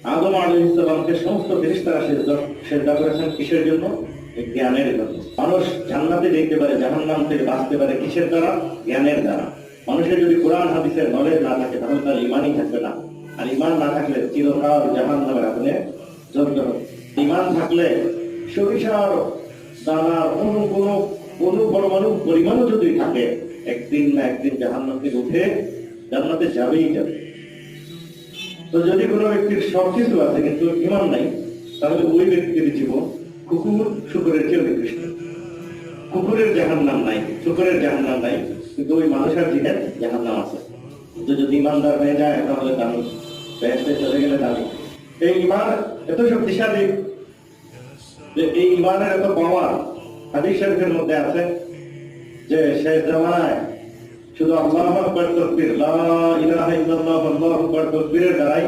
আদম আলাইহিস সালামকে সমস্ত ফেরেশতারা সেজদা করেছেন কিসের জন্য? এই জ্ঞানের জন্য। মানুষ জান্নাতে যেতে পারে, জাহান্নাম থেকে বাঁচতে পারে কিসের দ্বারা? জ্ঞানের দ্বারা। মানুষের যদি কোরআন হাদিসের নলেজ না থাকে তাহলে তার ইমানই থাকবে না, আর ইমান না থাকলে চিরকাল জাহান্নামের আগুনে জ্বলতে হবে। ইমান থাকলে সরিষার দানার কোনো পরমাণু পরিমাণও যদি থাকে, একদিন না একদিন জাহান্নাম থেকে উঠে জান্নাতে যাবেই যাবে। তো যদি কোনো ব্যক্তির সবকিছু আছে কিন্তু ইমান নাই, তাহলে ওই ব্যক্তির জীবন কুকুর শুকুরের চেয়ে নিকৃষ্ট। কুকুরের জাহান্নাম নাই, শুকুরের জাহান্নাম নাই, কিন্তু ওই মানুষের জিনের জাহান্নাম আছে। কিন্তু যদি ইমানদার হয়ে যায় তাহলে দামি, বেহেশতে চলে গেলে দামি। এই ইমান এত শক্তিশালী যে এই ইমানের এত পাওয়ার হাদিস শরীফের মধ্যে আছে যে শেষ জামানায় শুধু আল্লাহু আকবার তাকবীর, লা ইলাহা ইল্লাল্লাহ আল্লাহু আকবার তাকবীরের দ্বারাই